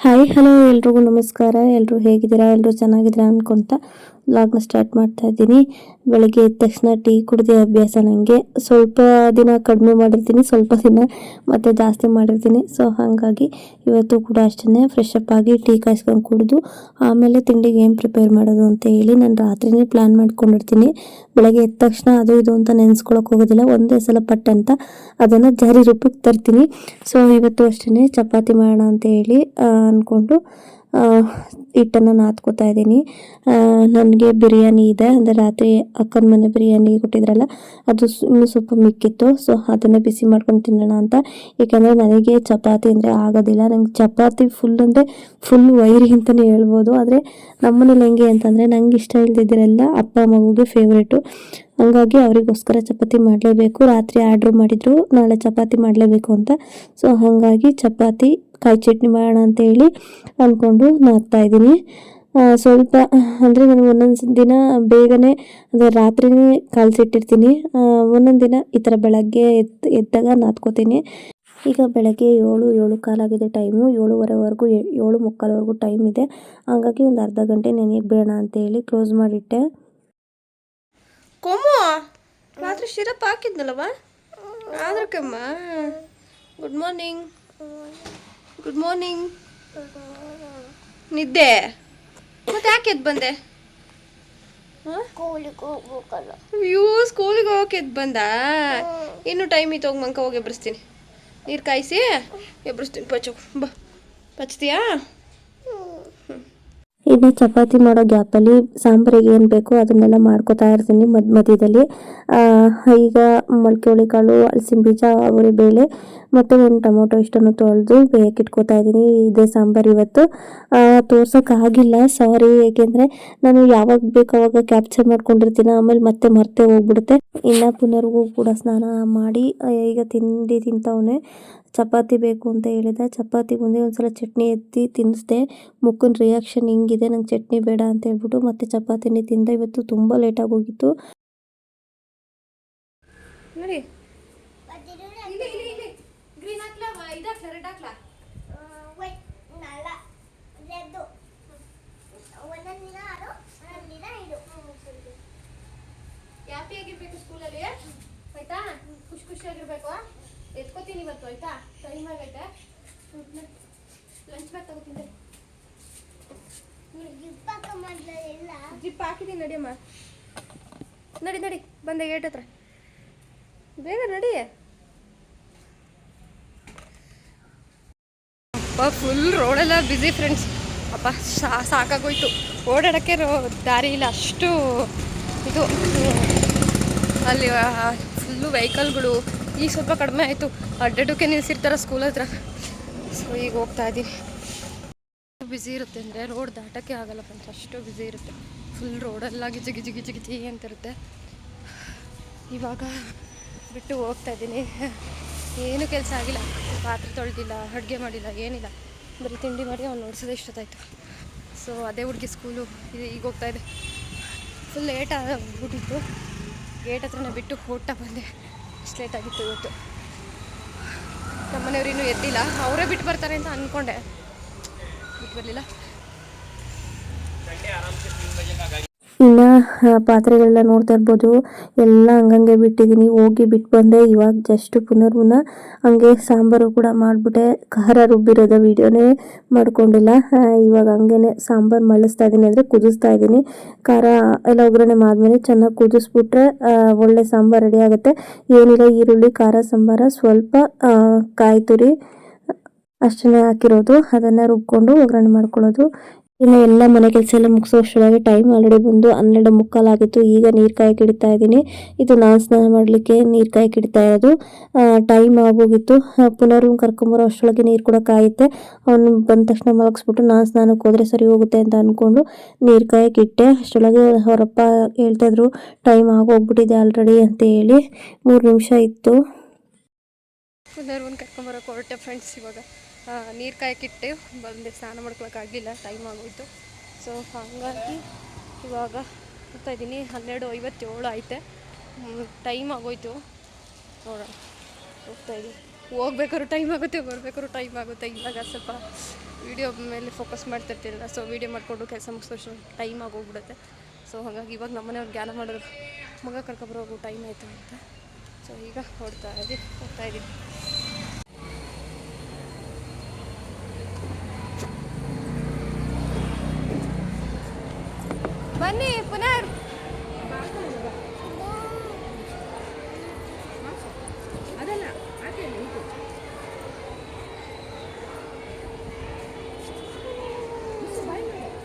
Hi hello ಎಲ್ರಿಗೂ ನಮಸ್ಕಾರ. ಎಲ್ಲರೂ ಹೇಗಿದ್ದೀರಾ? ಎಲ್ಲರೂ ಚೆನ್ನಾಗಿದ್ದೀರಾ ಅನ್ಕೊಂತ ವ್ಲಾಗ್ನ ಸ್ಟಾರ್ಟ್ ಮಾಡ್ತಾ ಇದ್ದೀನಿ. ಬೆಳಗ್ಗೆ ಎದ್ದ ತಕ್ಷಣ ಟೀ ಕುಡಿದೇ ಅಭ್ಯಾಸ ನನಗೆ. ಸ್ವಲ್ಪ ದಿನ ಕಡಿಮೆ ಮಾಡಿರ್ತೀನಿ, ಸ್ವಲ್ಪ ದಿನ ಮತ್ತೆ ಜಾಸ್ತಿ ಮಾಡಿರ್ತೀನಿ. ಸೊ ಹಾಗಾಗಿ ಇವತ್ತು ಕೂಡ ಅಷ್ಟೇ ಫ್ರೆಶ್ ಅಪ್ ಆಗಿ ಟೀ ಕಾಯಿಸ್ಕೊಂಡು ಕುಡಿದು ಆಮೇಲೆ ತಿಂಡಿಗೆ ಏನು ಪ್ರಿಪೇರ್ ಮಾಡೋದು ಅಂತ ಹೇಳಿ ನಾನು ರಾತ್ರಿನೇ ಪ್ಲ್ಯಾನ್ ಮಾಡ್ಕೊಂಡಿರ್ತೀನಿ. ಬೆಳಗ್ಗೆ ಎದ್ದ ತಕ್ಷಣ ಅದು ಇದು ಅಂತ ನೆನೆಸ್ಕೊಳಕ್ಕೆ ಹೋಗೋದಿಲ್ಲ, ಒಂದೇ ಸಲ ಪಟ್ ಅಂತ ಅದನ್ನು ಜಾರಿ ರೂಪಕ್ಕೆ ತರ್ತೀನಿ. ಸೊ ಇವತ್ತು ಅಷ್ಟೇ ಚಪಾತಿ ಮಾಡೋಣ ಅಂತ ಹೇಳಿ ಅಂದ್ಕೊಂಡು ಹಿಟ್ಟನ್ನು ನಾದ್ಕೋತಾ ಇದ್ದೀನಿ. ನನಗೆ ಬಿರಿಯಾನಿ ಇದೆ, ಅಂದರೆ ರಾತ್ರಿ ಅಕ್ಕನ ಮನೆ ಬಿರಿಯಾನಿ ಕೊಟ್ಟಿದ್ರಲ್ಲ ಅದು ಇನ್ನೂ ಸ್ವಲ್ಪ ಮಿಕ್ಕಿತ್ತು. ಸೊ ಅದನ್ನು ಬಿಸಿ ಮಾಡ್ಕೊಂಡು ತಿನ್ನೋಣ ಅಂತ. ಏಕೆಂದರೆ ನನಗೆ ಚಪಾತಿ ಅಂದರೆ ಆಗೋದಿಲ್ಲ. ನಂಗೆ ಚಪಾತಿ ಅಂದರೆ ಫುಲ್ ವೈರಿ ಅಂತಲೇ ಹೇಳ್ಬೋದು. ಆದರೆ ನಮ್ಮನೇಲಿ ಹೆಂಗೆ ಅಂತಂದರೆ ನಂಗೆ ಇಷ್ಟ ಇಲ್ದಿದ್ದರೆಲ್ಲ ಅಪ್ಪ ಮಗುಗೆ ಫೇವ್ರೇಟು. ಹಂಗಾಗಿ ಅವರಿಗೋಸ್ಕರ ಚಪಾತಿ ಮಾಡಲೇಬೇಕು. ರಾತ್ರಿ ಆರ್ಡ್ರ್ ಮಾಡಿದ್ರು ನಾಳೆ ಚಪಾತಿ ಮಾಡಲೇಬೇಕು ಅಂತ. ಸೊ ಹಾಗಾಗಿ ಚಪಾತಿ ಕಾಯಿ ಚಟ್ನಿ ಮಾಡೋಣ ಅಂತ ಹೇಳಿ ಅಂದ್ಕೊಂಡು ನಾದ್ತಾ ಇದ್ದೀನಿ. ಸ್ವಲ್ಪ ಅಂದರೆ ನಾನು ಒಂದೊಂದು ದಿನ ಬೇಗನೆ ಅಂದರೆ ರಾತ್ರಿನೇ ಕಲಸಿಟ್ಟಿರ್ತೀನಿ. ಒಂದೊಂದು ದಿನ ಈ ಥರ ಬೆಳಗ್ಗೆ ಎದ್ದಾಗ ನಾದ್ಕೋತೀನಿ. ಈಗ ಬೆಳಗ್ಗೆ 7 ಟೈಮು. 7:15ವರೆಗೂ 7:45ವರೆಗೂ ಟೈಮ್ ಇದೆ. ಹಾಗಾಗಿ ಒಂದು ಅರ್ಧ ಗಂಟೆ ನೆನೆಯಕ್ಕೆ ಬಿಡೋಣ ಅಂತ ಹೇಳಿ ಕ್ಲೋಸ್ ಮಾಡಿಟ್ಟೆ. ಕೊಮ್ಮು ರಾತ್ರಿ ಸಿರಪ್ ಹಾಕಿದ್ನಲ್ಲವ ಆದ್ರಕ್ಕಮ್ಮ. Good morning. Good morning. ನಿದ್ದೆ ಮತ್ತೆ ಯಾಕೆ ಎದ್ದು ಬಂದೆ? ಅಯ್ಯೋ ಸ್ಕೂಲಿಗೆ ಹೋಗಕ್ಕೆ ಎದ್ದು ಬಂದ. ಇನ್ನೂ ಟೈಮ್ ಇತ್ತು, ಹೋಗಿ ಮಂಕ ಹೋಗಿ ಎಬ್ಬಿಸ್ತೀನಿ. ನೀರು ಕಾಯಿಸಿ ಎಬ್ಬಿಸ್ತೀನಿ. ಬಾ ಪಚ್ತೀಯಾ? ಇನ್ನು ಚಪಾತಿ ಮಾಡೋ ಗ್ಯಾಪಲ್ಲಿ ಸಾಂಬಾರಿಗೆ ಏನು ಬೇಕೋ ಅದನ್ನೆಲ್ಲ ಮಾಡ್ಕೋತಾ ಇರ್ತೀನಿ ಮಧ್ಯದಲ್ಲಿ. ಈಗ ಮೊಳಕೆ ಹುಳಿಕಾಳು, ಹಲಸಿನ ಬೀಜ, ಅವರೆ ಬೇಳೆ ಮತ್ತು ಒಂದು ಟೊಮೊಟೊ ಇಷ್ಟನ್ನು ತೊಳೆದು ಬೇಯಕ್ಕೆ ಇಟ್ಕೋತಾ ಇದ್ದೀನಿ. ಇದೇ ಸಾಂಬಾರು ಇವತ್ತು. ತೋರ್ಸೋಕ್ಕಾಗಿಲ್ಲ, ಸಾರಿ. ಏಕೆಂದರೆ ನಾನು ಯಾವಾಗ ಬೇಕು ಅವಾಗ ಕ್ಯಾಪ್ಚರ್ ಮಾಡ್ಕೊಂಡಿರ್ತೀನಿ, ಆಮೇಲೆ ಮತ್ತೆ ಮರ್ತೇ ಹೋಗ್ಬಿಡುತ್ತೆ. ಇನ್ನು ಪುನರ್ಗೂ ಕೂಡ ಸ್ನಾನ ಮಾಡಿ ಈಗ ತಿಂಡಿ ತಿಂತವನೇ. ಚಪಾತಿ ಬೇಕು ಅಂತ ಹೇಳಿದ. ಚಪಾತಿ ಮುಂದೆ ಒಂದ್ಸಲ ಚಟ್ನಿ ಎತ್ತಿ ತಿನ್ನಿಸ್ದೆ. ಮುಕ್ಕನ ರಿಯಾಕ್ಷನ್ ಹಿಂಗಿದೆ, ನಂಗೆ ಚಟ್ನಿ ಬೇಡ ಅಂತ ಹೇಳ್ಬಿಟ್ಟು ಮತ್ತೆ ಚಪಾತಿನೇ ತಿಂದೆ. ಇವತ್ತು ತುಂಬ ಲೇಟಾಗಿ ಹೋಗಿತ್ತು. ನೋಡಿ ಹ್ಯಾಪಿಯಾಗಿರ್ಬೇಕು ಸ್ಕೂಲಲ್ಲಿ, ಆಯ್ತಾ? ಖುಷಿಯಾಗಿರ್ಬೇಕು. ಎತ್ಕೋತೀನಿ ಇವತ್ತು, ಆಯ್ತಾ? ಟೈಮ್ ಆಗೈತೆ. ಲಂಚ್ ಬ್ಯಾಗ್ ತಗೋತೀನಿ. ಜಿಪ್ ಹಾಕಿದ್ದೀನಿ, ನಡಿಯಮ್ಮ. ನಡಿ ಬಂದೆ ಗೇಟ್ ಹತ್ರ. ಬೇಗ ನಡಿ. ಅಪ್ಪ ಫುಲ್ ರೋಡೆಲ್ಲ ಬ್ಯುಸಿ ಫ್ರೆಂಡ್ಸ್. ಅಪ್ಪ ಸಾಕಾಗೋಯ್ತು. ಓಡಾಡೋಕ್ಕೆ ದಾರಿ ಇಲ್ಲ, ಅಷ್ಟು ಇದು. ಅಲ್ಲಿ ಫುಲ್ಲು ವೆಹಿಕಲ್ಗಳು. ಈಗ ಸ್ವಲ್ಪ ಕಡಿಮೆ ಆಯಿತು, ಅಡ್ಡಾಡೋಕ್ಕೆ ನಿಲ್ಲಿಸಿರ್ತಾರೆ ಸ್ಕೂಲ್ ಹತ್ರ. ಸೊ ಈಗ ಹೋಗ್ತಾ ಇದ್ದೀನಿ. ಬ್ಯುಸಿ ಇರುತ್ತೆ ಅಂದರೆ ರೋಡ್ ದಾಟೋಕ್ಕೆ ಆಗಲ್ಲ ಫ್ರೆಂಡ್ಸ್, ಅಷ್ಟು ಬ್ಯುಸಿ ಇರುತ್ತೆ. ಫುಲ್ ರೋಡೆಲ್ಲ ಗಿಜಿ ಗಿಜಿ ಗಿಜಿ ಗಿಜಿ ಅಂತಿರುತ್ತೆ. ಇವಾಗ ಬಿಟ್ಟು ಹೋಗ್ತಾ ಇದ್ದೀನಿ. ಏನೂ ಕೆಲಸ ಆಗಿಲ್ಲ, ಪಾತ್ರೆ ತೊಳೆದಿಲ್ಲ, ಅಡುಗೆ ಮಾಡಿಲ್ಲ, ಏನಿಲ್ಲ. ಬರೀ ತಿಂಡಿ ಮಾಡಿ ಅವ್ನು ನೋಡ್ಸೋದೇ ಇಷ್ಟೊತ್ತಾಯಿತು. ಸೊ ಅದೇ ಹುಡುಗಿ ಸ್ಕೂಲು ಈಗ ಹೋಗ್ತಾಯಿದೆ. ಫುಲ್ ಲೇಟ್ ಆಗಿಬಿಟ್ಟಿತ್ತು. ಗೇಟ್ ಹತ್ರನೇ ಬಿಟ್ಟು ಓಡ್ತಾ ಬಂದೆ. ಅಷ್ಟು ಲೇಟಾಗಿತ್ತು ಇವತ್ತು. ನಮ್ಮನೆಯವ್ರು ಇನ್ನೂ ಎದ್ದಿಲ್ಲ, ಅವರೇ ಬಿಟ್ಟು ಬರ್ತಾರೆ ಅಂತ ಅಂದ್ಕೊಂಡೆ, ಬಿಟ್ಟು ಬರಲಿಲ್ಲ. ಇನ್ನು ಪಾತ್ರೆಗಳೆಲ್ಲ ನೋಡ್ತಾ ಇರ್ಬೋದು, ಎಲ್ಲ ಹಂಗಂಗೆ ಬಿಟ್ಟಿದ್ದೀನಿ. ಹೋಗಿ ಬಿಟ್ಟು ಬಂದೆ. ಇವಾಗ ಜಸ್ಟ್ ಪುನರ್ವನ್ನ ಹಂಗೆ ಸಾಂಬಾರು ಕೂಡ ಮಾಡಿಬಿಟ್ಟೆ. ಖಾರ ರುಬ್ಬಿರೋದ ವೀಡಿಯೋನೇ ಮಾಡ್ಕೊಂಡಿಲ್ಲ. ಇವಾಗ ಹಂಗೇ ಸಾಂಬಾರು ಮಳಿಸ್ತಾ ಇದ್ದೀನಿ, ಅಂದರೆ ಕುದಿಸ್ತಾ ಇದ್ದೀನಿ. ಖಾರ ಎಲ್ಲ ಒಗ್ಗರಣೆ ಮಾಡಿದ್ಮೇಲೆ ಚೆನ್ನಾಗಿ ಕುದಿಸ್ಬಿಟ್ರೆ ಒಳ್ಳೆ ಸಾಂಬಾರು ರೆಡಿ ಆಗುತ್ತೆ. ಏನಿಲ್ಲ, ಈರುಳ್ಳಿ, ಖಾರ, ಸಾಂಬಾರ, ಸ್ವಲ್ಪ ಕಾಯಿ ತುರಿ ಅಷ್ಟನ್ನೇ ಹಾಕಿರೋದು. ಅದನ್ನು ರುಬ್ಕೊಂಡು ಒಗ್ಗರಣೆ ಮಾಡ್ಕೊಳ್ಳೋದು. ಇನ್ನು ಎಲ್ಲ ಮನೆ ಕೆಲಸ ಎಲ್ಲ ಮುಗಿಸೋಷ್ಟರೊಳಗೆ ಟೈಮ್ ಆಲ್ರೆಡಿ ಬಂದು 12:45 ಆಗಿತ್ತು. ಈಗ ನೀರು ಕಾಯಕ್ಕೆ ಇಡ್ತಾ ಇದ್ದೀನಿ. ಇದು ನಾನು ಸ್ನಾನ ಮಾಡಲಿಕ್ಕೆ ನೀರು ಕಾಯಕ್ಕೆ ಇಡ್ತಾ ಇರೋದು. ಟೈಮ್ ಆಗೋಗಿತ್ತು. ಪುನರ್ವನ್ನ ಕರ್ಕೊಂಬರೋ ಅಷ್ಟರೊಳಗೆ ನೀರು ಕೂಡ ಕಾಯುತ್ತೆ. ಅವನು ಬಂದ ತಕ್ಷಣ ಮಲಗಿಸ್ಬಿಟ್ಟು ನಾನು ಸ್ನಾನಕ್ಕೆ ಹೋದರೆ ಸರಿ ಹೋಗುತ್ತೆ ಅಂತ ಅಂದ್ಕೊಂಡು ನೀರು ಕಾಯಕ್ಕೆ ಇಟ್ಟೆ. ಅಷ್ಟರೊಳಗೆ ಅವರಪ್ಪ ಹೇಳ್ತಾಯಿದ್ರು ಟೈಮ್ ಆಗೋಗ್ಬಿಟ್ಟಿದೆ ಆಲ್ರೆಡಿ ಅಂತ ಹೇಳಿ. 3 ನಿಮಿಷ ಇತ್ತು. ಪುನರ್ವನ್ನ ಕರ್ಕೊಂಬರೋಕೆ ಹೊರಟೆ ಫ್ರೆಂಡ್ಸ್. ಇವಾಗ ನೀರು ಕಾಯಕ್ಕಿಟ್ಟೆ ಬಂದೆ. ಸ್ನಾನ ಮಾಡ್ಕೊಳಕ್ಕಾಗಲಿಲ್ಲ, ಟೈಮ್ ಆಗೋಯ್ತು. ಸೊ ಹಾಗಾಗಿ ಇವಾಗ ಹೋಗ್ತಾಯಿದ್ದೀನಿ. 12:57 ಆಯ್ತೆ. ಟೈಮ್ ಆಗೋಯ್ತು. ನೋಡೋಣ, ಹೋಗ್ತಾಯಿದ್ದೀನಿ. ಹೋಗ್ಬೇಕಾದ್ರೂ ಟೈಮ್ ಆಗುತ್ತೆ, ಬರಬೇಕಾದ್ರೂ ಟೈಮ್ ಆಗುತ್ತೆ. ಇವಾಗ ಸ್ವಲ್ಪ ವೀಡಿಯೋ ಮೇಲೆ ಫೋಕಸ್ ಮಾಡ್ತಿರ್ತೀರಲ್ಲ, ಸೊ ವೀಡಿಯೋ ಮಾಡಿಕೊಂಡು ಕೆಲಸ ಮುಗಿಸೋಷ್ಟು ಟೈಮ್ ಆಗೋಗ್ಬಿಡುತ್ತೆ. ಸೊ ಹಾಗಾಗಿ ಇವಾಗ ನಮ್ಮನೆಯವ್ರು ಜ್ಞಾನ ಮಾಡೋರು ಮಗ ಕರ್ಕೊಬರೋಗು ಟೈಮ್ ಆಯಿತು ಅಂತ. ಸೊ ಈಗ ಹೋಗ್ತಾ ಇದ್ದೀವಿ. ಬನ್ನಿ ಪುನಃ.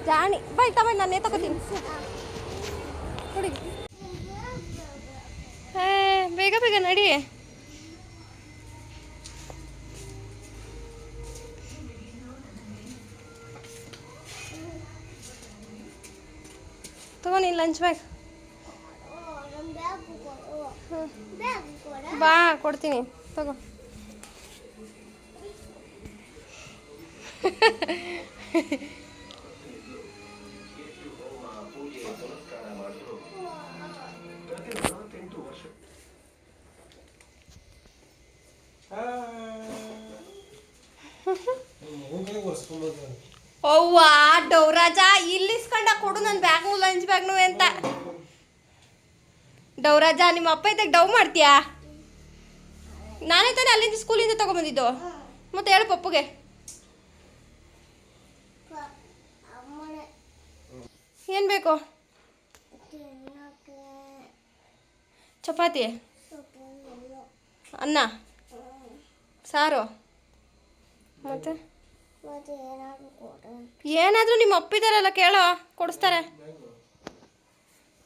ಜಾಣಿ ಬೈ ತಗೊಂಡು ನಾನೇ ತಗೋತೀನಿ. ನೋಡಿ ಬೇಗ ಬೇಗ ನಡಿ. ತಗೋ ನೀನು ಲಂಚ್ ಬ್ಯಾಗ್. ಬಾ ಕೊಡ್ತೀನಿ ತಗೋ. ಅವ್ವಾ ಡೌರಾಜ ಇಲ್ಲಿಸ್ಕೊಂಡ ಕೊಡು ನನ್ನ ಬ್ಯಾಗ್ನು ಲಂಚ್ ಬ್ಯಾಗ್ನು ಅಂತ. ಡೌರಾಜ ನಿಮ್ಮ ಅಪ್ಪ ಇದ್ದಾಗ ಡವ್ ಮಾಡ್ತೀಯಾ? ನಾನೇ ತಾನೇ ಅಲ್ಲಿಂದ ಸ್ಕೂಲಿಂದ ತಗೊಂಬಂದಿದ್ದು. ಮತ್ತೆ ಹೇಳು ಪಪ್ಪುಗೆ. ಏನು ಬೇಕು? ಚಪಾತಿ, ಅನ್ನ, ಸಾರು, ಮತ್ತೆ ಏನಾದರೂ ನಿಮ್ಮ ಅಪ್ಪಿದಾರಲ್ಲ ಕೇಳೋ, ಕೊಡಿಸ್ತಾರೆ.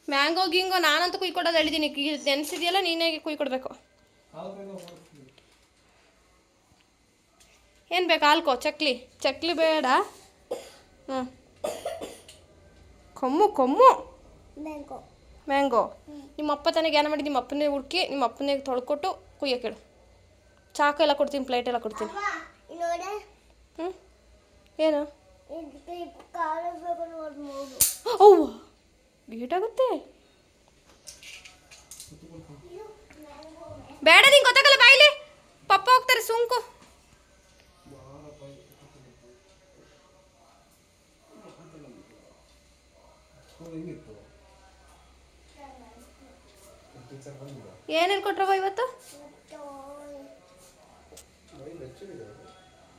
ಮ್ಯಾಂಗೋ ಗಿಂಗೋ ನಾನಂತೂ ಕುಯ್ಕೊಡೋದು ಹೇಳಿದ್ದೀನಿ. ನೆನೆಸಿದೆಯಲ್ಲ ನೀನೇ ಕುಯ್ಕೊಡ್ಬೇಕು. ಏನು ಬೇಕು? ಹಾಲ್ಕೋ. ಚಕ್ಲಿ ಬೇಡ. ಹ್ಞೂ ಕೊಮ್ಮು ಮ್ಯಾಂಗೋ. ನಿಮ್ಮ ಅಪ್ಪ ತಾನೇ ಜ್ಞಾನ ಮಾಡಿ ನಿಮ್ಮ ಅಪ್ಪನೇ ಹುಡುಕಿ ನಿಮ್ಮ ಅಪ್ಪನೇ ತೊಳ್ಕೊಟ್ಟು ಕುಯ್ಯೋಕೇಳು. ಚಾಕು ಎಲ್ಲ ಕೊಡ್ತೀನಿ, ಪ್ಲೇಟ್ ಎಲ್ಲ ಕೊಡ್ತೀನಿ. ಹ್ಞೂ ಏನು? ಅವ್ವ ಗೀಟಾಗುತ್ತೆ. ಬೇಡ ನಿಂಗೆ ಗೊತ್ತಾಗಲ್ಲ. ಬಾಯಿಲಿ ಪಪ್ಪ ಹೋಗ್ತಾರೆ ಸುಂಕು. ಏನೇನು ಕೊಟ್ರವ ಇವತ್ತು?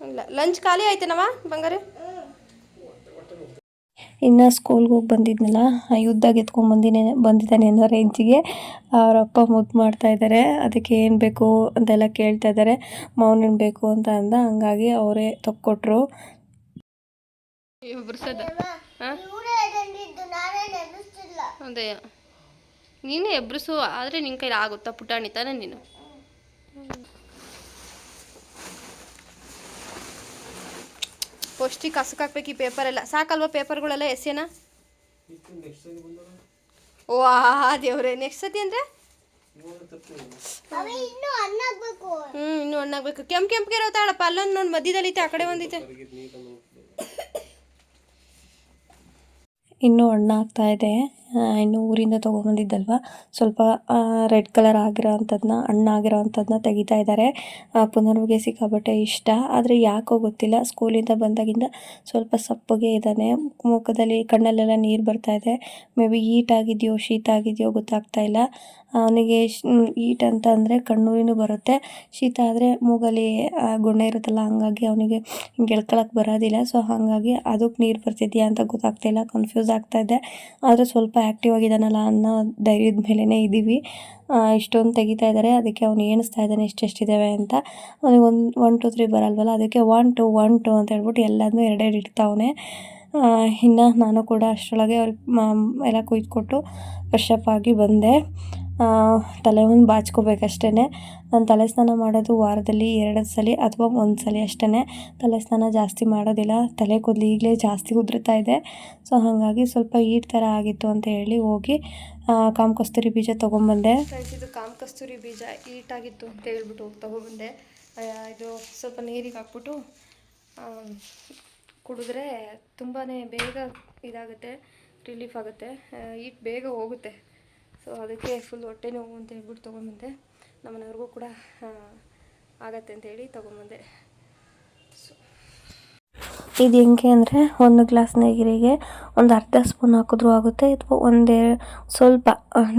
ಇಲ್ಲ ಲಂಚ್ ಖಾಲಿ ಆಯ್ತೇನವ ಬಂಗಾರ? ಇನ್ನು ಸ್ಕೂಲ್ಗೆ ಹೋಗಿ ಬಂದಿದ್ನಲ್ಲ, ಯುದ್ಧಾಗಿ ಬಂದಿದ್ದಾನೆ ಅನ್ನೋ ರೇಂಜಿಗೆ ಅವರಪ್ಪ ಮುದ್ದು ಮಾಡ್ತಾಯಿದ್ದಾರೆ. ಅದಕ್ಕೆ ಏನು ಬೇಕು ಅಂತೆಲ್ಲ ಕೇಳ್ತಾ ಇದ್ದಾರೆ. ಮೌನೇನು ಬೇಕು ಅಂತ ಅಂದ, ಹಂಗಾಗಿ ಅವರೇ ತಕ್ಕೊಟ್ರು. ಅದೇ ನೀನೇ ಎಬ್ರಿಸು, ಆದರೆ ನಿನ್ನ ಕೈಲಿ ಆಗುತ್ತಾ ಪುಟಾಣಿ ತಾನೇ ನೀನು? ಪೌಷ್ಟಿಕ ಕಸಕ್ಕೆ ಹಾಕ್ಬೇಕು ಈ ಪೇಪರೆಲ್ಲ. ಸಾಕಲ್ವಾ ಪೇಪರ್ಗಳೆಲ್ಲ ಎಸೆನಾ? ವಾ ದೇವ್ರೆ, ನೆಕ್ಸ್ಟ್ ಸತಿ ಅಂದರೆ ಇನ್ನೂ ಹಣ್ಣಾಗಬೇಕು. ಕೆಂಪಿಗೆ ಇರೋತಾಳಪ್ಪ. ಅಲ್ಲೊಂದು ನೋಡಿ ಮಧ್ಯದಲ್ಲಿತ್ತೆ, ಆ ಕಡೆ ಒಂದಿತ್ತೆ. ಇನ್ನೂ ಹಣ್ಣು ಆಗ್ತಾಯಿದೆ. ಇನ್ನು ಊರಿಂದ ತೊಗೊಂಬಂದಿದ್ದಲ್ವ, ಸ್ವಲ್ಪ ರೆಡ್ ಕಲರ್ ಆಗಿರೋ ಅಂಥದ್ದನ್ನ, ಹಣ್ಣಾಗಿರೋ ಅಂಥದ್ದನ್ನ ತೆಗಿತಾ ಇದ್ದಾರೆ. ಪುನರ್ವಿಗೆ ಸಿಕ್ಕಾಬಟ್ಟೆ ಇಷ್ಟ. ಆದರೆ ಯಾಕೋ ಗೊತ್ತಿಲ್ಲ, ಸ್ಕೂಲಿಂದ ಬಂದಾಗಿಂದ ಸ್ವಲ್ಪ ಸಪ್ಪಗೆ ಇದ್ದಾನೆ. ಮುಖದಲ್ಲಿ ಕಣ್ಣಲ್ಲೆಲ್ಲ ನೀರು ಬರ್ತಾಯಿದೆ. ಮೇ ಬಿ ಹೀಟ್ ಆಗಿದೆಯೋ ಶೀತ ಆಗಿದೆಯೋ ಗೊತ್ತಾಗ್ತಾ ಇಲ್ಲ. ಅವನಿಗೆ ಹೀಟ್ ಅಂತ ಅಂದರೆ ಕಣ್ಣೂರಿನೂ ಬರುತ್ತೆ, ಶೀತ ಆದರೆ ಮೂಗಲ್ಲಿ ಗುಣ್ಣೆ ಇರುತ್ತಲ್ಲ, ಹಂಗಾಗಿ ಅವನಿಗೆ ಹಿಂಗೆ ಎಳ್ಕೊಳಕ್ಕೆ ಬರೋದಿಲ್ಲ. ಸೊ ಹಾಗಾಗಿ ಅದಕ್ಕೆ ನೀರು ಬರ್ತಿದೆಯಾ ಅಂತ ಗೊತ್ತಾಗ್ತಾಯಿಲ್ಲ, ಕನ್ಫ್ಯೂಸ್ ಆಗ್ತಾಯಿದೆ. ಆದರೆ ಸ್ವಲ್ಪ ಆ್ಯಕ್ಟಿವ್ ಆಗಿದ್ದಾನಲ್ಲ ಅನ್ನೋ ಧೈರ್ಯದ ಮೇಲೇ ಇದ್ದೀವಿ. ಇಷ್ಟೊಂದು ತೆಗಿತಾ ಇದ್ದಾರೆ. ಅದಕ್ಕೆ ಅವ್ನು ಎಣಿಸ್ತಾ ಇದ್ದಾನೆ ಎಷ್ಟೆಷ್ಟಿದ್ದಾವೆ ಅಂತ. ಅವನಿಗೆ 1 2 3 ಬರಲ್ವಲ್ಲ, ಅದಕ್ಕೆ 1 2 1 2 ಅಂತ ಹೇಳ್ಬಿಟ್ಟು ಎಲ್ಲದನ್ನೂ ಎರಡೆರಡು ಇಡ್ತಾವನೆ. ಇನ್ನು ನಾನು ಕೂಡ ಅಷ್ಟರೊಳಗೆ ಅವ್ರಿಗೆ ಎಲ್ಲ ಕುಯ್ದುಕೊಟ್ಟು ಫ್ರೆಶಪ್ ಆಗಿ ಬಂದೆ. ತಲೆ ಒಂದು ಬಾಚ್ಕೋಬೇಕಷ್ಟೇ. ನಾನು ತಲೆ ಸ್ನಾನ ಮಾಡೋದು ವಾರದಲ್ಲಿ 2 ಸಲ ಅಥವಾ 1 ಸಲ ಅಷ್ಟೇ. ತಲೆ ಸ್ನಾನ ಜಾಸ್ತಿ ಮಾಡೋದಿಲ್ಲ, ತಲೆ ಕೂದಲು ಈಗಲೇ ಜಾಸ್ತಿ ಉದುರ್ತಾ ಇದೆ. ಸೊ ಹಾಗಾಗಿ ಸ್ವಲ್ಪ ಹೀಟ್ ಥರ ಆಗಿತ್ತು ಅಂತ ಹೇಳಿ ಹೋಗಿ ಕಾಮಕಸ್ತೂರಿ ಬೀಜ ತೊಗೊಂಬಂದೆ. ಇದು ಕಾಮಕಸ್ತೂರಿ ಬೀಜ ಹೀಟಾಗಿತ್ತು ಅಂತ ಹೇಳ್ಬಿಟ್ಟು ತೊಗೊಬಂದೆ. ಇದು ಸ್ವಲ್ಪ ನೀರಿಗೆ ಹಾಕ್ಬಿಟ್ಟು ಕುಡಿದ್ರೆ ತುಂಬಾ ಬೇಗ ಇದಾಗುತ್ತೆ, ರಿಲೀಫ್ ಆಗುತ್ತೆ, ಹೀಟ್ ಬೇಗ ಹೋಗುತ್ತೆ. ಸೊ ಅದಕ್ಕೆ ಫುಲ್ ಹೊಟ್ಟೆ ನೋವು ಅಂತ ಹೇಳ್ಬಿಟ್ಟು ತೊಗೊಂಬಂದೆ. ನಮ್ಮನೆಯವ್ರಿಗೂ ಕೂಡ ಆಗತ್ತೆ ಅಂತೇಳಿ ತೊಗೊಂಬಂದೆ. ಸೊ ಇದು ಹೆಂಗೆ ಅಂದರೆ ಒಂದು ಗ್ಲಾಸ್ ನೀರಿಗೆ ಒಂದು ಅರ್ಧ ಸ್ಪೂನ್ ಹಾಕಿದ್ರೂ ಆಗುತ್ತೆ, ಅಥವಾ ಸ್ವಲ್ಪ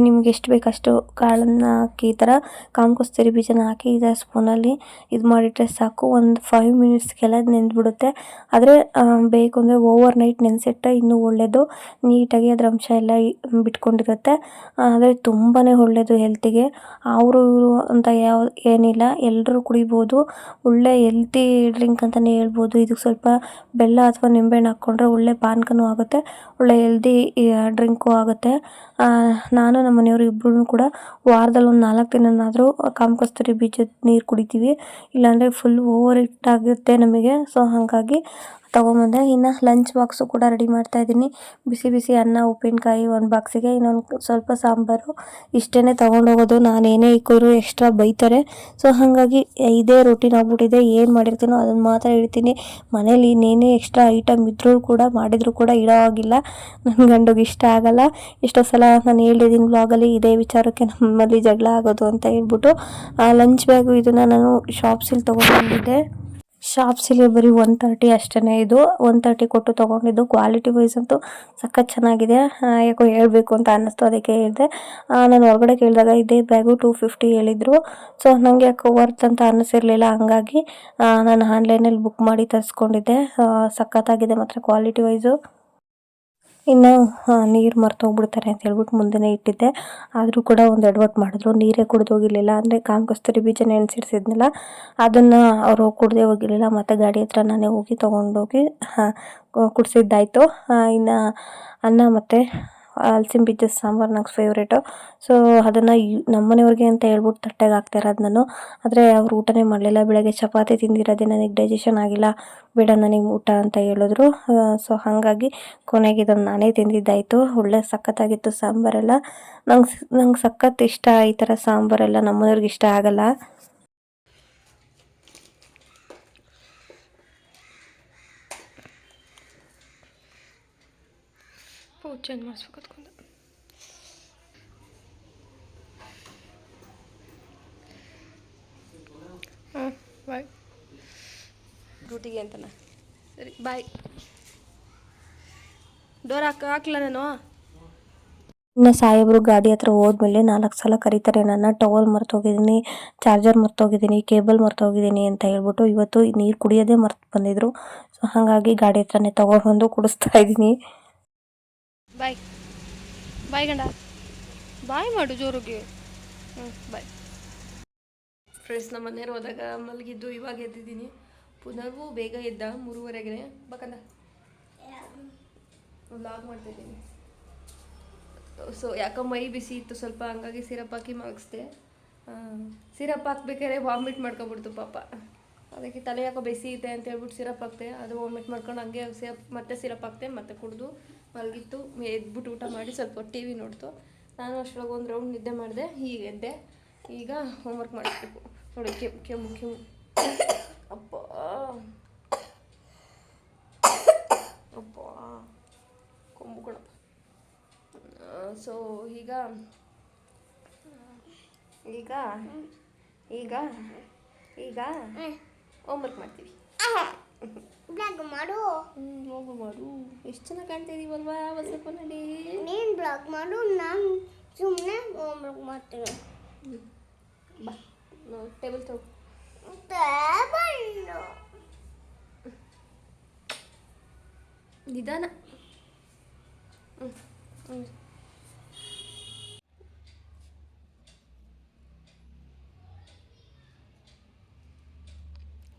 ನಿಮ್ಗೆ ಎಷ್ಟು ಬೇಕಷ್ಟು ಕಾಳನ್ನು ಹಾಕಿ ಈ ಥರ ಕಾಮಕಸ್ತೂರಿ ಬೀಜನ ಹಾಕಿ ಇದೇ ಸ್ಪೂನಲ್ಲಿ ಇದು ಮಾಡಿಟ್ರೆ ಸಾಕು. ಒಂದು 5 ಮಿನಿಟ್ಸ್ಗೆಲ್ಲ ನೆಂದ್ಬಿಡುತ್ತೆ. ಆದರೆ ಬೇಕು ಅಂದರೆ ಓವರ್ ನೈಟ್ ನೆನೆಸಿಟ್ರೆ ಇನ್ನೂ ಒಳ್ಳೆಯದು, ನೀಟಾಗಿ ಅದರ ಅಂಶ ಎಲ್ಲ ಬಿಟ್ಕೊಂಡಿರುತ್ತೆ. ಆದರೆ ತುಂಬಾ ಒಳ್ಳೆಯದು ಹೆಲ್ತಿಗೆ. ಅವರು ಇವರು ಅಂತ ಏನಿಲ್ಲ, ಎಲ್ಲರೂ ಕುಡಿಬೋದು. ಒಳ್ಳೆ ಹೆಲ್ತಿ ಡ್ರಿಂಕ್ ಅಂತಲೇ ಹೇಳ್ಬೋದು. ಇದಕ್ಕೆ ಸ್ವಲ್ಪ ಬೆಲ್ಲ ಅಥವಾ ನಿಂಬೆಹಣ್ಣು ಹಾಕ್ಕೊಂಡ್ರೆ ಒಳ್ಳೆ ಪಾನಕನೂ ಆಗುತ್ತೆ, ಒಳ್ಳೆ ಹೆಲ್ದಿ ಡ್ರಿಂಕು ಆಗುತ್ತೆ. ನಾನು ನಮ್ಮ ಮನೆಯವರು ಇಬ್ಬರೂ ಕೂಡ ವಾರದಲ್ಲಿ ಒಂದು 4 ದಿನನಾದರೂ ಕಾಮಕಸ್ತೂರಿ ಬೀಜದ ನೀರು ಕುಡಿತೀವಿ. ಇಲ್ಲಾಂದರೆ ಫುಲ್ ಓವರ್ ಹಿಟ್ ಆಗುತ್ತೆ ನಮಗೆ. ಸೊ ಹಾಗಾಗಿ ತೊಗೊಂಬಂದೆ. ಇನ್ನು ಲಂಚ್ ಬಾಕ್ಸು ಕೂಡ ರೆಡಿ ಮಾಡ್ತಾಯಿದ್ದೀನಿ. ಬಿಸಿ ಬಿಸಿ ಅನ್ನ, ಉಪ್ಪಿನಕಾಯಿ ಒಂದು ಬಾಕ್ಸಿಗೆ, ಇನ್ನೊಂದು ಸ್ವಲ್ಪ ಸಾಂಬಾರು, ಇಷ್ಟೇ ತೊಗೊಂಡೋಗೋದು. ನಾನೇನೇ ಇಕ್ಕಿದ್ರು ಎಕ್ಸ್ಟ್ರಾ ಬೈತಾರೆ. ಸೊ ಹಾಗಾಗಿ ಇದೇ ರೂಟೀನ್ ಆಗ್ಬಿಟ್ಟಿದೆ. ಏನು ಮಾಡಿರ್ತೀನೋ ಅದನ್ನು ಮಾತ್ರ ಇಡ್ತೀನಿ. ಮನೇಲಿ ಇನ್ನೇನೇ ಎಕ್ಸ್ಟ್ರಾ ಐಟಮ್ ಇದ್ರೂ ಕೂಡ ಮಾಡಿದರೂ ಕೂಡ ಇಡೋ ಆಗಿಲ್ಲ. ನನ್ನ ಗಂಡಿಗೆ ಇಷ್ಟ ಆಗಲ್ಲ. ಎಷ್ಟೋ ಸಲ ನಾನು ಹೇಳಿದ್ದೀನಿ ಬ್ಲಾಗಲ್ಲಿ ಇದೇ ವಿಚಾರಕ್ಕೆ ನಮ್ಮಲ್ಲಿ ಜಗಳ ಆಗೋದು ಅಂತ ಹೇಳ್ಬಿಟ್ಟು. ಲಂಚ್ ಬ್ಯಾಗು ಇದನ್ನು ನಾನು ಶಾಪ್ಸಲ್ಲಿ ತೊಗೊಂಡ್ಬಂದಿದ್ದೆ. ಶಾಪ್ಸಲ್ಲಿ ಬರೀ 130 ಅಷ್ಟೇ. ಇದು 130 ಕೊಟ್ಟು ತೊಗೊಂಡಿದ್ದು. ಕ್ವಾಲಿಟಿ ವೈಸ್ ಅಂತೂ ಸಖತ್ ಚೆನ್ನಾಗಿದೆ. ಯಾಕೋ ಹೇಳಬೇಕು ಅಂತ ಅನ್ನಿಸ್ತು, ಅದಕ್ಕೆ ಹೇಳಿದೆ. ನಾನು ಹೊರಗಡೆ ಕೇಳಿದಾಗ ಇದೇ ಬ್ಯಾಗು 250 ಹೇಳಿದರು. ಸೊ ನನಗೆ ಯಾಕೋ ವರ್ತ್ ಅಂತ ಅನ್ನಿಸಿರಲಿಲ್ಲ. ಹಂಗಾಗಿ ನಾನು ಆನ್ಲೈನಲ್ಲಿ ಬುಕ್ ಮಾಡಿ ತರಿಸ್ಕೊಂಡಿದ್ದೆ. ಸಖತ್ತಾಗಿದೆ ಮಾತ್ರ ಕ್ವಾಲಿಟಿ ವೈಸು. ಇನ್ನು ನೀರು ಮರ್ತೋಗ್ಬಿಡ್ತಾರೆ ಅಂತ ಹೇಳ್ಬಿಟ್ಟು ಮುಂದೆನೇ ಇಟ್ಟಿದ್ದೆ. ಆದರೂ ಕೂಡ ಒಂದು ಎಡವಟ್ಟು ಮಾಡಿದ್ರು, ನೀರೇ ಕುಡಿದೋಗಿರಲಿಲ್ಲ. ಅಂದರೆ ಕಾಮಕಸ್ತೂರಿ ಬೀಜ ನೆನೆಸಿಡ್ಸಿದ್ನಲ್ಲ, ಅದನ್ನು ಅವರು ಕುಡಿದೇ ಹೋಗಿರಲಿಲ್ಲ. ಮತ್ತು ಗಾಡಿ ಹತ್ರ ನಾನೇ ಹೋಗಿ ತೊಗೊಂಡೋಗಿ ಕುಡಿಸಿದ್ದಾಯಿತು. ಇನ್ನು ಅನ್ನ ಮತ್ತು ಹಲಸಿನ ಬೀಜದ ಸಾಂಬಾರು ನಂಗೆ ಫೇವ್ರೇಟು. ಸೊ ಅದನ್ನು ನಮ್ಮ ಮನೆಯವ್ರಿಗೆ ಅಂತ ಹೇಳ್ಬಿಟ್ಟು ತಟ್ಟೆಗೆ ಹಾಕ್ತಾಯಿರೋದು ನಾನು. ಆದರೆ ಅವ್ರು ಊಟನೇ ಮಾಡಲಿಲ್ಲ. ಬೆಳಗ್ಗೆ ಚಪಾತಿ ತಿಂದಿರೋದೇ ನನಗೆ ಡೈಜೆಷನ್ ಆಗಿಲ್ಲ, ಬೇಡ ನನಗೆ ಊಟ ಅಂತ ಹೇಳಿದ್ರು. ಸೊ ಹಾಗಾಗಿ ಕೊನೆಗೆ ಇದನ್ನು ನಾನೇ ತಿಂದಿದ್ದಾಯಿತು. ಒಳ್ಳೆ ಸಖತ್ತಾಗಿತ್ತು ಸಾಂಬಾರೆಲ್ಲ. ನಂಗೆ ಸಖತ್ ಇಷ್ಟ ಈ ಥರ ಸಾಂಬಾರೆಲ್ಲ. ನಮ್ಮ ಮನೆಯವ್ರಿಗೆ ಇಷ್ಟ ಆಗಲ್ಲ. ಚೇಂಜ್ ಮಾಡಿಸ್ಬೇಕು ಅದಕ್ಕೊಂದು. ಬಾಯ್. ಡ್ಯೂಟಿಗೆ ಅಂತನ. ಸರಿ ಬಾಯ್. ಡೋರ್ ಹಾಕ್ಲ ನಾನು. ಇನ್ನು ಸಾಹೇಬರು ಗಾಡಿ ಹತ್ರ ಹೋದ್ಮೇಲೆ 4 ಸಲ ಕರೀತಾರೆ ನನ್ನ. ಟವಲ್ ಮರ್ತೋಗಿದ್ದೀನಿ, ಚಾರ್ಜರ್ ಮರ್ತೋಗಿದ್ದೀನಿ, ಕೇಬಲ್ ಮರ್ತೋಗಿದ್ದೀನಿ ಅಂತ ಹೇಳ್ಬಿಟ್ಟು. ಇವತ್ತು ನೀರು ಕುಡಿಯೋದೇ ಮರ್ತು ಬಂದಿದ್ರು. ಸೊ ಹಾಗಾಗಿ ಗಾಡಿ ಹತ್ರನೇ ತೊಗೊಬಂದು ಕುಡಿಸ್ತಾ ಇದ್ದೀನಿ. ಬಾಯ್ ಬಾಯ್ ಗಂಡ, ಬಾಯ್ ಮಾಡು ಜೋರಿಗೆ. Bye friends. ನಮ್ಮ ಮನೆಯವ್ರು ಹೋದಾಗ ಮಲಗಿದ್ದು, ಇವಾಗ ಎದ್ದಿದ್ದೀನಿ. ಪುನರ್ವು ಬೇಗ ಎದ್ದ 3:30ಗೆ. ಬೇಕಂದ ವ್ಲಾಗ್ ಮಾಡ್ತಾಯಿದ್ದೀನಿ. ಸೊ ಯಾಕೋ ಮೈ ಬಿಸಿ ಇತ್ತು ಸ್ವಲ್ಪ, ಹಂಗಾಗಿ ಸಿರಪ್ ಹಾಕಿ ಮಲಗಿಸ್ದೆ. ಸಿರಪ್ ಹಾಕ್ಬೇಕಾದ್ರೆ ವಾಮಿಟ್ ಮಾಡ್ಕೊಬಿಡ್ತು ಪಾಪ. ಅದಕ್ಕೆ ತಲೆ ಯಾಕೋ ಬಿಸಿ ಇದೆ ಅಂತ ಹೇಳ್ಬಿಟ್ಟು ಸಿರಪ್ ಹಾಕ್ತೆ. ಅದು ವಾಮಿಟ್ ಮಾಡ್ಕೊಂಡು ಹಂಗೆ ಸಿರಪ್ ಹಾಕ್ತೆ, ಮತ್ತೆ ಕುಡಿದು ಮಲಗಿತ್ತು. ಎದ್ಬಿಟ್ಟು ಊಟ ಮಾಡಿ ಸ್ವಲ್ಪ ಟಿ ವಿ ನೋಡ್ತು. ನಾನು ಅಷ್ಟರೊಳಗೆ ಒಂದು ರೌಂಡ್ ನಿದ್ದೆ ಮಾಡಿದೆ. ಈಗ ಎದ್ದೆ. ಈಗ ಹೋಮ್ವರ್ಕ್ ಮಾಡಿಸ್ಬೇಕು ನೋಡಿ. ಕೆಮ್ಮು ಅಪ್ಪ ಅಪ್ಪ ಕೊಂಬು ಕೊಡಪ್ಪ. ಸೊ ಈಗ ಈಗ ಈಗ ಈಗ ಹೋಮ್ವರ್ಕ್ ಮಾಡ್ತೀವಿ. ಬ್ಲಾಗ್ ಮಾಡು. ಹೋಗು ಮಾಡು. ಎಷ್ಟು ಚೆನ್ನಾಗಿ ಕಾಣ್ತಾ ಇದೀವಲ್ವಾ ಹೊಸಪನಲ್ಲಿ. ನೀನು ಬ್ಲಾಗ್ ಮಾಡು, ನಾನು ಸುಮ್ಮನೆ ಹೋಮ್ವರ್ಕ್ ಮಾಡ್ತೀನಿ. ಬಾ ಟೇಬಲ್ ತಗೋ. ನಿಧಾನ.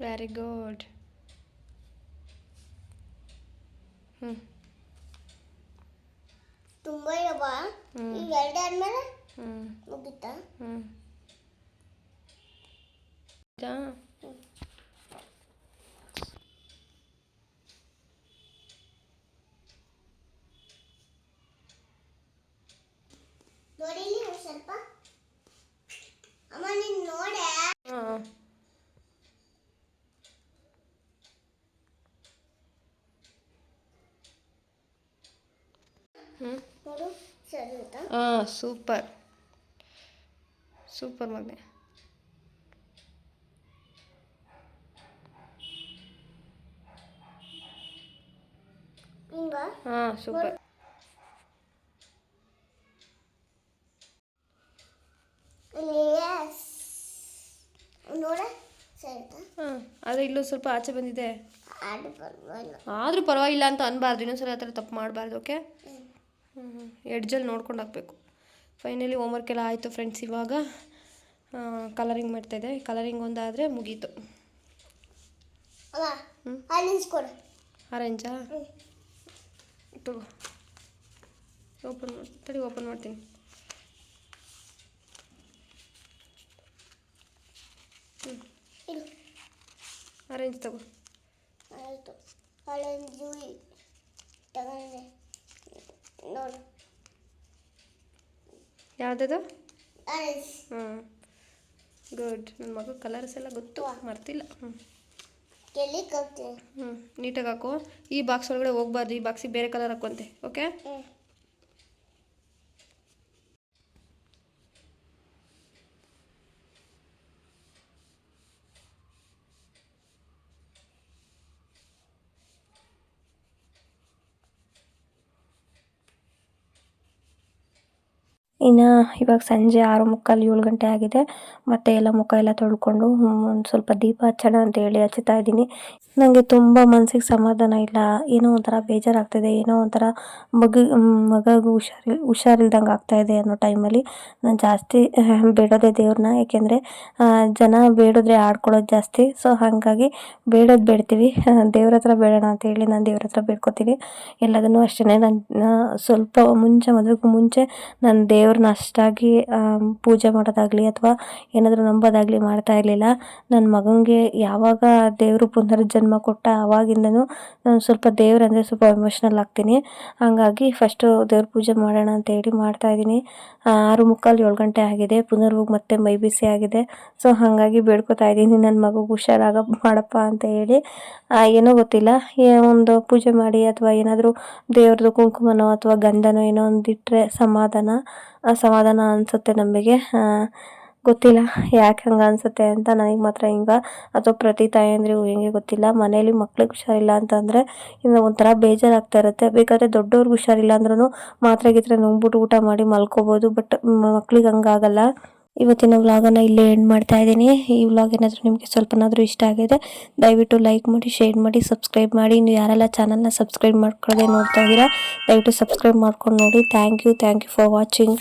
Very good. ತುಂಬ ಇರವ. ಈಗ 2 ಆದ್ಮೇಲೆ ಮುಗಿತಾ? ನೋಡಿ ಸ್ವಲ್ಪ ಅಮ್ಮ ನೀನು ನೋಡೆ. ನೋಡು ಸರಿ ಆಯ್ತಾ? ಸೂಪರ್ ಸೂಪರ್ ಮಗನೆ. ಹಿಂಗ ಹಾಂ ಸೂಪರ್. ಎಸ್ ನೋಡ ಸರಿ ಹಾಂ ಆದರೆ ಇಲ್ಲೂ ಸ್ವಲ್ಪ ಆಚೆ ಬಂದಿದೆ. ಅದು ಪರವಾಗಿಲ್ಲ. ಆದರೂ ಪರವಾಗಿಲ್ಲ ಅಂತ ಅನ್ಬಾರ್ದು, ಇನ್ನೊಂದ್ಸಲ ಆ ಥರ ತಪ್ಪು ಮಾಡಬಾರ್ದು. ಓಕೆ, ಎಡ್ಜಲ್ಲಿ ನೋಡ್ಕೊಂಡು ಹಾಕಬೇಕು. ಫೈನಲಿ ಹೋಮ್ವರ್ಕ್ ಎಲ್ಲ ಆಯಿತು ಫ್ರೆಂಡ್ಸ್. ಇವಾಗ ಕಲರಿಂಗ್ ಮಾಡ್ತಾಯಿದ್ದೆ. ಕಲರಿಂಗ್ ಒಂದಾದರೆ ಮುಗೀತು. ಆರೆಂಜ್ ಕೊಡು. ಆರೆಂಜಾ ತಗೋ, ಓಪನ್ ಮಾಡ್ತೀನಿ. ಇದು ಆರೆಂಜ್ ತಗೋ. ಆಯಿತು. ಆರೆಂಜು ತಗೊಂಡೆ ನೋಡು. ಯಾವುದದು? ಆರೆಂಜ್. ಗುಡ್. ನನ್ನ ಮಗು ಕಲರ್ಸ್ ಎಲ್ಲ ಗೊತ್ತು, ಮರ್ತಿಲ್ಲ. ಕೆಲಿಗೆ ಹೋಗ್ತೀನಿ. ನೀಟಾಗಿ ಹಾಕು. ಈ ಬಾಕ್ಸ್ ಒಳಗಡೆ ಹೋಗ್ಬಾರ್ದು, ಈ ಬಾಕ್ಸಿಗೆ ಬೇರೆ ಕಲರ್ ಹಾಕುವಂತೆ. ಓಕೆ. ಇನ್ನು ಇವಾಗ ಸಂಜೆ 6:45 7 ಗಂಟೆ ಆಗಿದೆ. ಮತ್ತು ಎಲ್ಲ ಮುಖ ಎಲ್ಲ ತೊಳ್ಕೊಂಡು ಒಂದು ಸ್ವಲ್ಪ ದೀಪ ಹಚ್ಚೋಣ ಅಂತೇಳಿ ಹಚ್ತಾ ಇದ್ದೀನಿ. ನನಗೆ ತುಂಬ ಮನಸ್ಸಿಗೆ ಸಮಾಧಾನ ಇಲ್ಲ. ಏನೋ ಒಂಥರ ಬೇಜಾರಾಗ್ತಾಯಿದೆ. ಏನೋ ಒಂಥರ ಮಗಗೂ ಹುಷಾರಿಲ್ದಂಗೆ ಆಗ್ತಾಯಿದೆ ಅನ್ನೋ ಟೈಮಲ್ಲಿ ನಾನು ಜಾಸ್ತಿ ಬೇಡೋದೇ ದೇವ್ರನ್ನ. ಏಕೆಂದರೆ ಜನ ಬೇಡಿದ್ರೆ ಆಡ್ಕೊಳ್ಳೋದು ಜಾಸ್ತಿ. ಸೊ ಹಾಗಾಗಿ ಬೇಡೋದು ಬೇಡ್ತೀವಿ, ದೇವ್ರ ಹತ್ರ ಬೇಡೋಣ ಅಂತೇಳಿ ನಾನು ದೇವ್ರ ಹತ್ರ ಬೇಡ್ಕೊತೀನಿ. ಎಲ್ಲದನ್ನೂ ಅಷ್ಟೇ. ನಾನು ಸ್ವಲ್ಪ ಮದುವೆಗೂ ಮುಂಚೆ ನಾನು ದೇವ್ರನ್ನ ಅಷ್ಟಾಗಿ ಪೂಜೆ ಮಾಡೋದಾಗಲಿ ಅಥವಾ ಏನಾದರೂ ನಂಬೋದಾಗಲಿ ಮಾಡ್ತಾ ಇರಲಿಲ್ಲ. ನನ್ನ ಮಗನಿಗೆ ಯಾವಾಗ ದೇವರು ಪುನರ್ಜನ್ಮ ಕೊಟ್ಟ ಆವಾಗಿಂದನೂ ನಾನು ಸ್ವಲ್ಪ ದೇವ್ರಂದರೆ ಸ್ವಲ್ಪ ಎಮೋಷ್ನಲ್ ಆಗ್ತೀನಿ. ಹಾಗಾಗಿ ಫಸ್ಟು ದೇವ್ರ ಪೂಜೆ ಮಾಡೋಣ ಅಂತೇಳಿ ಮಾಡ್ತಾಯಿದ್ದೀನಿ. 6:45 7 ಗಂಟೆ ಆಗಿದೆ. ಪುನರ್ವೋಗಿ ಮತ್ತೆ ಮೈ ಬಿಸಿ ಆಗಿದೆ. ಸೊ ಹಾಗಾಗಿ ಬೇಡ್ಕೊತಾ ಇದ್ದೀನಿ ನನ್ನ ಮಗುಗೆ ಹುಷಾರಾಗ ಮಾಡಪ್ಪ ಅಂತ ಹೇಳಿ. ಏನೋ ಗೊತ್ತಿಲ್ಲ, ಒಂದು ಪೂಜೆ ಮಾಡಿ ಅಥವಾ ಏನಾದರೂ ದೇವ್ರದ್ದು ಕುಂಕುಮನೋ ಅಥವಾ ಗಂಧನೋ ಏನೋ ಒಂದು ಇಟ್ಟರೆ ಸಮಾಧಾನ ಅನಿಸುತ್ತೆ ನಮಗೆ. ಗೊತ್ತಿಲ್ಲ ಯಾಕೆ ಹಂಗೆ ಅನಿಸುತ್ತೆ ಅಂತ. ನನಗೆ ಮಾತ್ರ ಹಿಂಗೆ, ಅಥವಾ ಪ್ರತಿ ತಾಯಂದ್ರಿಗೂ ಹೆಂಗೆ ಗೊತ್ತಿಲ್ಲ. ಮನೇಲಿ ಮಕ್ಳಿಗೆ ಹುಷಾರಿಲ್ಲ ಅಂತಂದರೆ ಇನ್ನು ಒಂಥರ ಬೇಜಾರಾಗ್ತಾ ಇರುತ್ತೆ. ಬೇಕಾದರೆ ದೊಡ್ಡವ್ರಿಗೆ ಹುಷಾರಿಲ್ಲ ಅಂದ್ರೂ ಮಾತ್ರೆ ಗೀತ್ರೆ ನುಂಗ್ಬಿಟ್ಟು ಊಟ ಮಾಡಿ ಮಲ್ಕೋಬೋದು. ಬಟ್ ಮಕ್ಳಿಗೆ ಹಂಗಾಗಲ್ಲ. ಇವತ್ತಿನ ವ್ಲಾಗನ್ನು ಇಲ್ಲೇ ಎಂಡ್ ಮಾಡ್ತಾ ಇದ್ದೀನಿ. ಈ ವ್ಲಾಗ್ ಏನಾದರೂ ನಿಮಗೆ ಸ್ವಲ್ಪನಾದರೂ ಇಷ್ಟ ಆಗಿದೆ ದಯವಿಟ್ಟು ಲೈಕ್ ಮಾಡಿ, ಶೇರ್ ಮಾಡಿ, ಸಬ್ಸ್ಕ್ರೈಬ್ ಮಾಡಿ. ನೀವು ಯಾರೆಲ್ಲ ಚಾನಲ್ನ ಸಬ್ಸ್ಕ್ರೈಬ್ ಮಾಡ್ಕೊಳ್ಳದೆ ನೋಡ್ತಾ ಇದ್ದೀರಾ ದಯವಿಟ್ಟು ಸಬ್ಸ್ಕ್ರೈಬ್ ಮಾಡ್ಕೊಂಡು ನೋಡಿ. Thank you for watching.